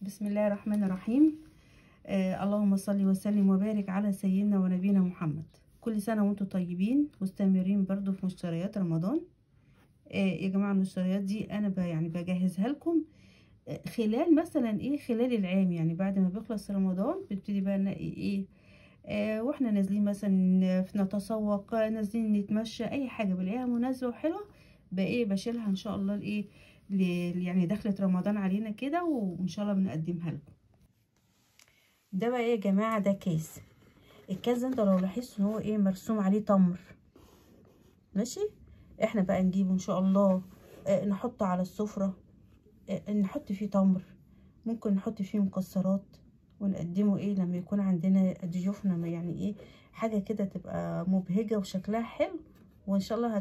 بسم الله الرحمن الرحيم. اللهم صل وسلم وبارك على سيدنا ونبينا محمد. كل سنة وانتم طيبين مستمرين برضو في مشتريات رمضان. يا جماعة المشتريات دي انا يعني بجهزها لكم خلال مثلا خلال العام، يعني بعد ما بيخلص رمضان بنبتدي بقى نلاقي واحنا نازلين مثلا نتسوق، نازلين نتمشى، اي حاجة بلاقيها مناسبة وحلوة بقى بشيلها ان شاء الله يعني دخلت رمضان علينا كده، وان شاء الله بنقدمها لكم. ده بقى يا جماعه ده كيس. الكيس ده انتوا لو لاحظتوا ان هو مرسوم عليه تمر، ماشي. احنا بقى نجيبه ان شاء الله نحطه على السفره، نحط فيه تمر، ممكن نحط فيه مكسرات ونقدمه لما يكون عندنا ضيوفنا، يعني حاجه كده تبقى مبهجه وشكلها حلو، وان شاء الله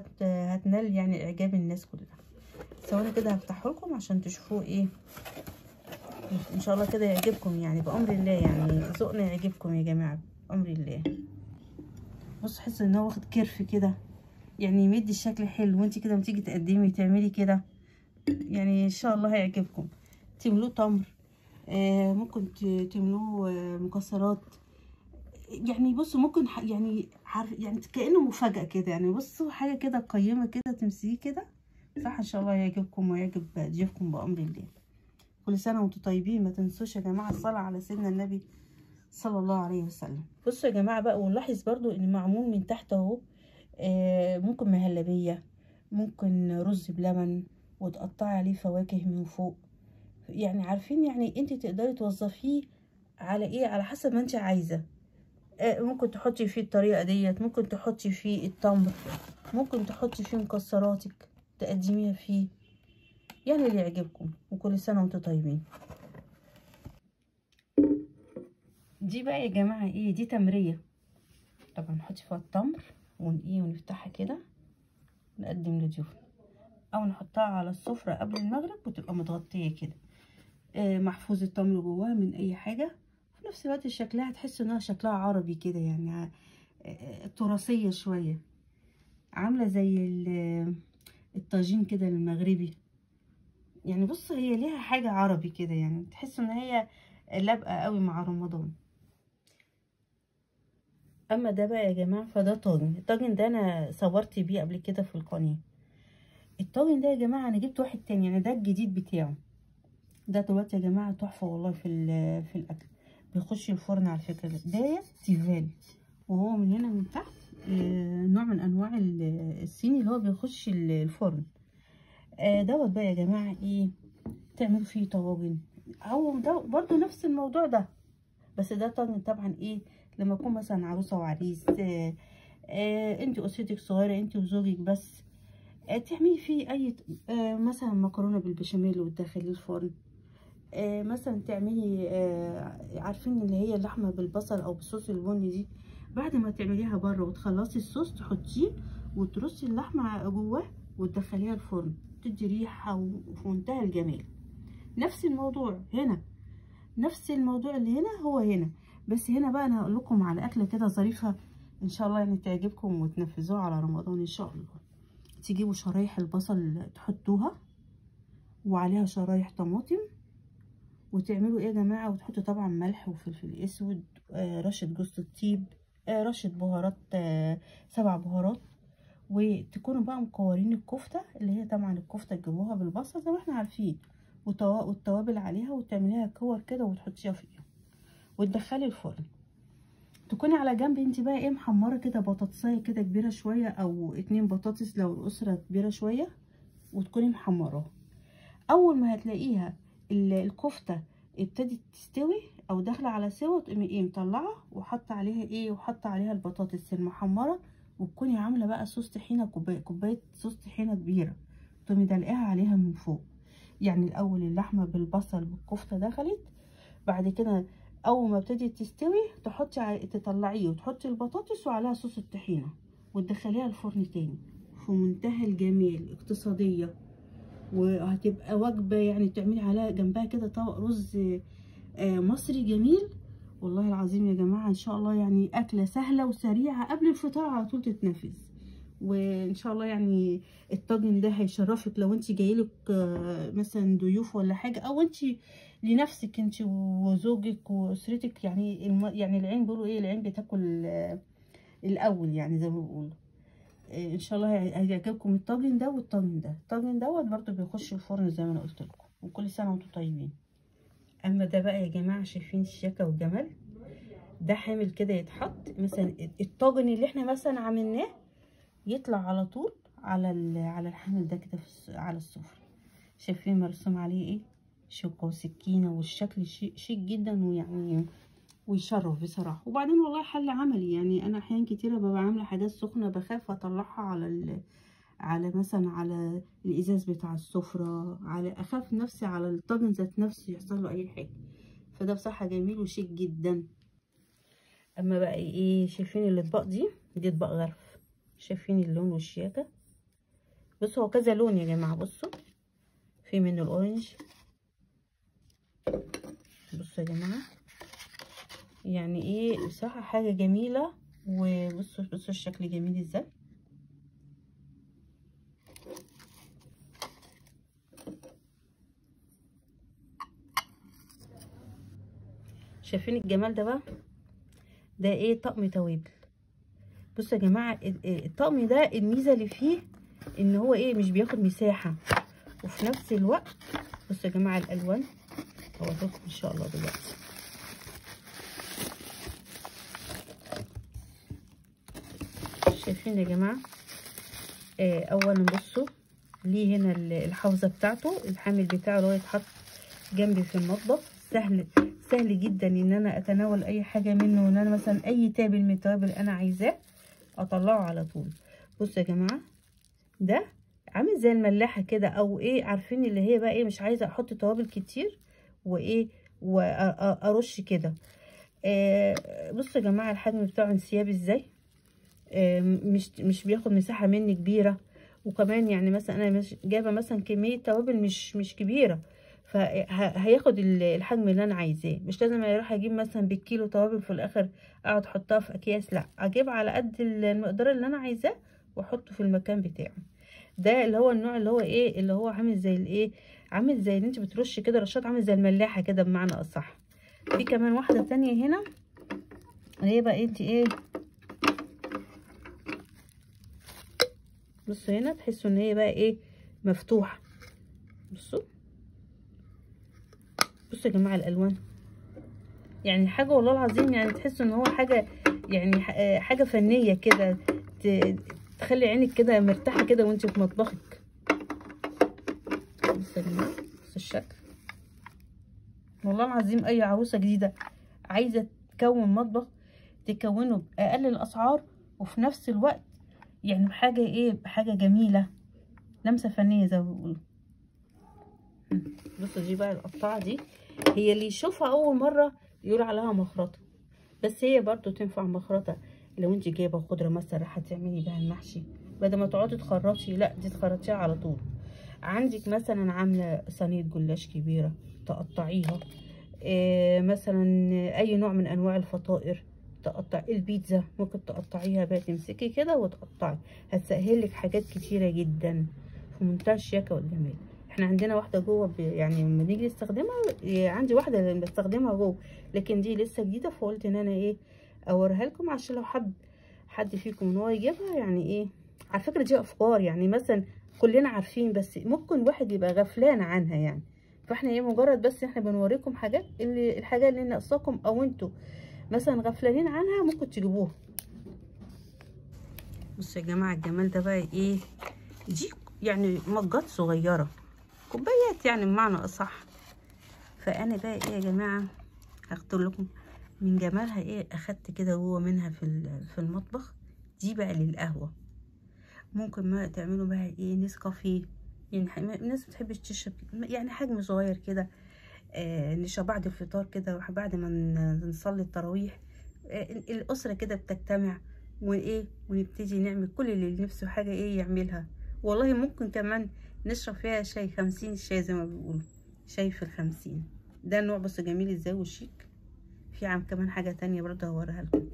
هتنال يعني اعجاب الناس كلها. ثواني كده هفتحه لكم عشان تشوفوه ان شاء الله كده يعجبكم، يعني بامر الله، يعني ذوقنا يعجبكم يا جماعه بامر الله. بص حس ان هو واخد كرف كده، يعني يمدي الشكل حلو، وانت كده لما تيجي تقدمي تعملي كده يعني ان شاء الله هيعجبكم. تملوه تمر، ممكن تملوه مكسرات، يعني بصوا ممكن يعني يعني كأنه مفاجأة كده، يعني بصوا حاجة كده قيمة كده تمسكيه كده، صح. ان شاء الله يعجبكم ويعجب ضيوفكم بأمر الله. كل سنة وانتم طيبين. ما تنسوش يا جماعة الصلاة على سيدنا النبي صلى الله عليه وسلم. بصوا يا جماعة بقى، ونلاحظ برضو ان معمول من تحت اهو ممكن مهلبية، ممكن رز بلبن، وتقطعي عليه فواكه من فوق، يعني عارفين، يعني انت تقدري توظفيه على على حسب ما انت عايزة. ممكن تحطي فيه الطريقة ديت، ممكن تحطي فيه التمر، ممكن تحطي فيه مكسراتك تقدميها فيه، يعني اللي يعجبكم. وكل سنة وانتم طيبين. دي بقى يا جماعة دي تمرية، طبعا نحط فيها التمر ونفتحها كده نقدم لضيوفنا، او نحطها على السفرة قبل المغرب وتبقى متغطية كده، محفوظ التمر جواها من اي حاجة. في نفس الوقت شكلها تحس انها شكلها عربي كده، يعني تراثية شوية، عاملة زي الطاجين كده المغربي. يعني بص هي ليها حاجة عربي كده، يعني تحس ان هي لابقة قوي مع رمضان. اما ده بقى يا جماعه فده طاجن. الطاجن ده انا صورت بيه قبل كده في القناه. الطاجن ده يا جماعه انا جبت واحد تاني، يعني ده الجديد بتاعه. ده دلوقتي يا جماعه تحفه والله في الاكل، بيخش الفرن على فكره. ده تيفال، وهو من هنا من تحت نوع من انواع الصيني اللي هو بيخش الفرن. دوت بقى يا جماعه تعملوا فيه طواجن، او ده برضو نفس الموضوع ده، بس ده طاجن طبعا لما يكون مثلا عروسه وعريس، انت اسرتك صغيره انت وزوجك بس، تعملي فيه اي مثلا مكرونه بالبشاميل وتدخليه الفرن، مثلا تعملي عارفين اللي هي اللحمه بالبصل او بالصوص البني دي، بعد ما تعمليها بره وتخلصي الصوص تحطيه وترصي اللحمه جواه وتدخليها الفرن، تدي ريحه وفي منتهى الجمال. نفس الموضوع هنا، نفس الموضوع اللي هنا هو هنا، بس هنا بقى انا هقول لكم على اكله كده ظريفه ان شاء الله يعني تعجبكم وتنفذوها على رمضان ان شاء الله. تجيبوا شرايح البصل تحطوها وعليها شرايح طماطم، وتعملوا يا جماعه، وتحطوا طبعا ملح وفلفل اسود، رشه جوز الطيب، رشه بهارات، 7 بهارات، وتكونوا بقى مكورين الكفته اللي هي طبعا الكفته تجيبوها بالبصل زي ما احنا عارفين، والتوابل عليها، وتعمليها كور كده وتحطيها فيها وتدخلي الفرن. تكوني على جنب انت بقى محمره كده بطاطسايه كده كبيره شويه، او 2 بطاطس لو الاسره كبيره شويه، وتكوني محمراها. اول ما هتلاقيها الكفته ابتدت تستوي او داخله على سوا، تقومي مطلعه وحاطه عليها وحاطه عليها البطاطس المحمره، وتكوني عامله بقى صوص طحينه، كوبايه صوص طحينه كبيره، تقومي دلقاها عليها من فوق. يعني الاول اللحمه بالبصل بالكفته دخلت، بعد كده اول ما ابتدت تستوي تطلعيه وتحطي البطاطس وعليها صوص الطحينه وتدخليها الفرن تاني، في منتهى الجمال، اقتصاديه، وهتبقى وجبه يعني تعملي عليها جنبها كده طبق رز مصري جميل. والله العظيم يا جماعه ان شاء الله يعني اكله سهله وسريعه قبل الفطار على طول تتنفذ، وان شاء الله يعني الطاجن ده هيشرفك لو انت جايلك مثلا ضيوف ولا حاجه، او انت لنفسك انت وزوجك واسرتك. يعني يعني العين بيقولوا ايه، العين بتاكل الاول يعني زي ما بيقولوا. ان شاء الله هيعجبكم الطاجن ده. والطاجن ده الطاجن دوت برده بيخش الفرن زي ما انا قلت لكم. وكل سنه وانتم طيبين. اما ده بقى يا جماعه، شايفين الشياكه والجمال؟ ده حامل كده يتحط مثلا الطاجن اللي احنا مثلا عملناه يطلع على طول على الحامل ده كده على السفرة. شايفين مرسوم عليه ايه؟ شوكة وسكينة، والشكل شيك جدا ويعني ويشرف بصراحة. وبعدين والله حل عملي. يعني انا احيان كتيرة ببقى عاملة حاجات سخنة بخاف اطلعها على مثلا على الازاز بتاع السفرة، اخاف نفسي على الطاجن ذات نفسه يحصل له اي حاجة. فده بصراحة جميل وشيك جدا. اما بقى ايه، شايفين الاطباق دي اطباق غرف. شايفين اللون والشياكة؟ بصوا هو كذا لون يا جماعة. بصوا في منه الاورنج. بصوا يا جماعة، يعني ايه بصراحة حاجة جميلة. وبصوا الشكل جميل ازاي. شايفين الجمال ده بقى؟ ده ايه؟ طقم توابل. بصوا يا جماعة الطقم ده الميزة اللي فيه ان هو ايه، مش بياخد مساحة، وفي نفس الوقت بصوا يا جماعة الالوان هوريكم ان شاء الله دلوقتي. شايفين يا جماعة؟ اولا بصوا ليه هنا الحوزة بتاعته، الحامل بتاعه اللي هو يتحط جنبي في المطبخ. سهل جدا ان انا اتناول اي حاجة منه، وان انا مثلا اي تابل من التوابل انا عايزاه اطلعه على طول. بصوا يا جماعة، ده عامل زي الملاحة كده، او ايه عارفين اللي هي بقى ايه، مش عايزة احط توابل كتير وايه وارش كده. بصوا يا جماعة الحجم بتاعه انسيابي ازاي. مش بياخد مساحة مني كبيرة. وكمان يعني مثلا انا مش جايبة مثلا كمية توابل مش كبيرة، فهياخد الحجم اللي انا عايزاه. مش لازم اروح اجيب مثلا بالكيلو توابل في الاخر اقعد احطها في اكياس، لا اجيب على قد المقدار اللي انا عايزاه واحطه في المكان بتاعه. ده اللي هو النوع اللي هو ايه، اللي هو عامل زي الايه، عامل زي اللي انت بترش كده رشات، عامل زي الملاحة كده بمعنى اصح. في كمان واحدة تانية هنا اللي هي بقى انت ايه، بصوا هنا تحسوا ان هي بقى ايه، مفتوحة. بصوا يا جماعة الالوان، يعني حاجة والله العظيم، يعني تحسوا ان هو حاجة، يعني حاجة فنية كده، تخلي عينك كده مرتاحة كده وانت في مطبخك. بصوا يا جماعة، بصوا الشكل. والله العظيم اي عروسة جديدة عايزة تكون مطبخ تكونه بأقل الاسعار، وفي نفس الوقت يعني بحاجة ايه، بحاجة جميلة، لمسة فنية زي ما بيقولوا. بصوا دي بقى القطاعة دي، هي اللي يشوفها اول مرة يقول عليها مخرطة، بس هي برضو تنفع مخرطة لو انت جايبة خضرة مثلا راح تعملي بها المحشي، بدل ما تقعدي تخرطي، لا دي تخرطيها على طول. عندك مثلا عاملة صينية جلاش كبيرة تقطعيها، مثلا اي نوع من انواع الفطائر، تقطع البيتزا ممكن تقطعيها بقى، تمسكي كده وتقطعي، هتسهلك حاجات كتيرة جدا في منتهى الشياكة والجمال. احنا عندنا واحدة جوه يعني لما نيجي نستخدمها، عندي واحدة بستخدمها جوه، لكن دي لسه جديدة، فقلت ان انا ايه اوريها لكم عشان لو حد فيكم ان هو يجيبها. يعني ايه، على فكرة دي افكار يعني مثلا كلنا عارفين، بس ممكن واحد يبقى غفلان عنها يعني. فاحنا ايه، مجرد بس احنا بنوريكم حاجات، الحاجات اللي ناقصاكم او انتوا مثلا غفلانين عنها ممكن تجيبوها. بصوا يا جماعه الجمال ده بقى ايه، دي يعني مجات صغيره، كوبايات يعني بمعنى اصح. فانا بقى ايه يا جماعه، هاخد لكم من جمالها ايه، اخدت كده جوه منها في المطبخ. دي بقى للقهوه، ممكن ما تعملوا بقى ايه، نسكافيه. يعني الناس بتحبش تشرب يعني حجم صغير كده، نشرب بعد الفطار كده، بعد ما نصلي التراويح، الأسرة كده بتجتمع وايه، ونبتدي نعمل كل اللي نفسه حاجة ايه يعملها. والله ممكن كمان نشرب فيها شاي 50 شاي زي ما بيقولوا، شاي في 50. ده نوع بص جميل ازاي وشيك. في كمان حاجة تانية برضه هوريها لكم.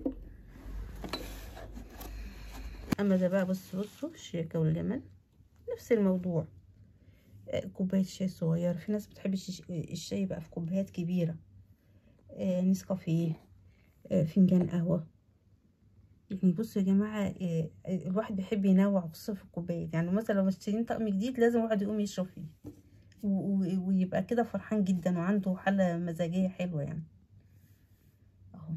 اما ده بقى بصوا الشياكه والجمال نفس الموضوع. كوبايه شاي صغير، في ناس بتحب الشاي بقى في كوبايات كبيره. نسكافيه، فنجان قهوه. يعني بصوا يا جماعه، الواحد بيحب ينوع في الكوبايات. يعني مثلا لو مشترين طقم جديد لازم واحد يقوم يشرب فيه ويبقى كده فرحان جدا وعنده حاله مزاجيه حلوه يعني. اهو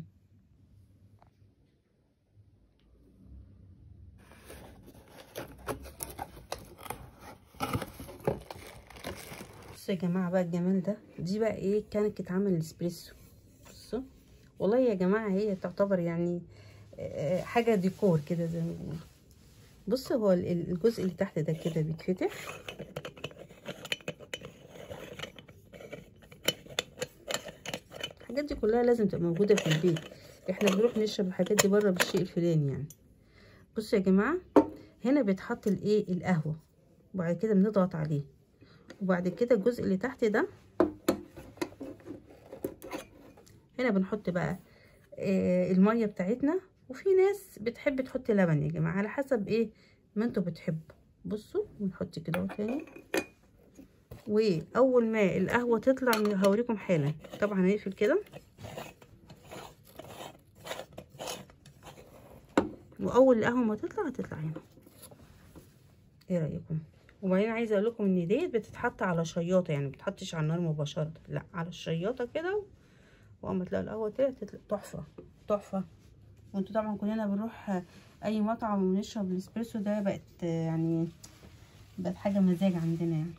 بصوا يا جماعه بقى الجمال ده. دي بقى ايه كانت تتعمل الاسبريسو. بصوا والله يا جماعه هي تعتبر يعني حاجه ديكور كده زي ما بيقولوا. بصوا هو الجزء اللي تحت ده كده بيتفتح. الحاجات دي كلها لازم تبقى موجوده في البيت. احنا بنروح نشرب الحاجات دي بره بالشيء الفلاني يعني. بصوا يا جماعه هنا بيتحط الايه القهوه، وبعد كده بنضغط عليه، وبعد كده الجزء اللي تحت ده هنا بنحط بقى الميه بتاعتنا. وفي ناس بتحب تحط لبن يا جماعه على حسب ايه ما انتوا بتحبوا. بصوا ونحط كده اهو تاني، واول ما القهوه تطلع هوريكم حالا. طبعا هنقفل كده، واول القهوه ما تطلع هتطلع هنا. ايه رايكم؟ وبعدين عايزه اقول لكم ان ديت بتتحط على شياطه، يعني ما بتتحطش على النار مباشره، لا على الشياطه كده. واما تلاقي القهوه طلعت تحفه تحفه. وانتوا طبعا كلنا بنروح اي مطعم ونشرب الاسبريسو ده، بقت يعني بقت حاجه مزاج عندنا يعني.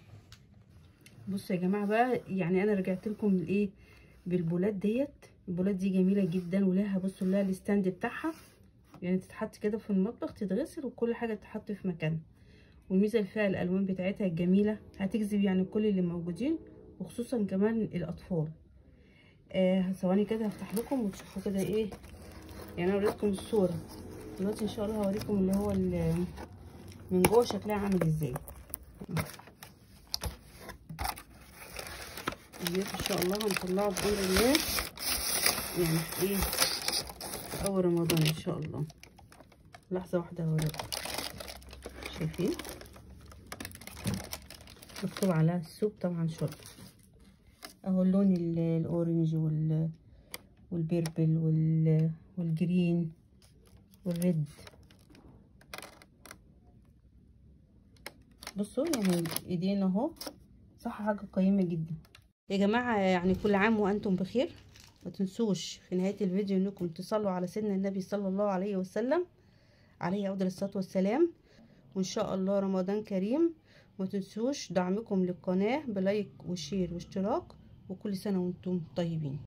بصوا يا جماعه بقى، يعني انا رجعت لكم الايه بالبولات ديت. البولات دي جميله جدا ولها بصوا لها الستاند بتاعها، يعني تتحط كده في المطبخ تتغسل وكل حاجه تتحط في مكانها. والميزه اللي فيها الالوان بتاعتها الجميله هتجذب يعني كل اللي موجودين، وخصوصا كمان الاطفال. ثواني كده هفتح لكم وتشوفوا كده ايه. يعني انا وريتكم الصوره دلوقتي، ان شاء الله هوريكم اللي هو من جوه شكلها عامل ازاي. ديت ان شاء الله هنطلعه باذن الله يعني في ايه في اول رمضان ان شاء الله. لحظه واحده هوريكم. شايفين مكتوب عليها السوب طبعا شرب اهو، اللون الاورنج والبيربل والجرين والريد. بصوا يعني ايدينا اهو صح، حاجه قيمه جدا يا جماعه. يعني كل عام وانتم بخير. ما تنسوش في نهايه الفيديو انكم تصلوا على سيدنا النبي صلى الله عليه وسلم، عليه افضل الصلاه والسلام. وان شاء الله رمضان كريم. ما تنسوش دعمكم للقناه بلايك وشير واشتراك، وكل سنه وانتم طيبين.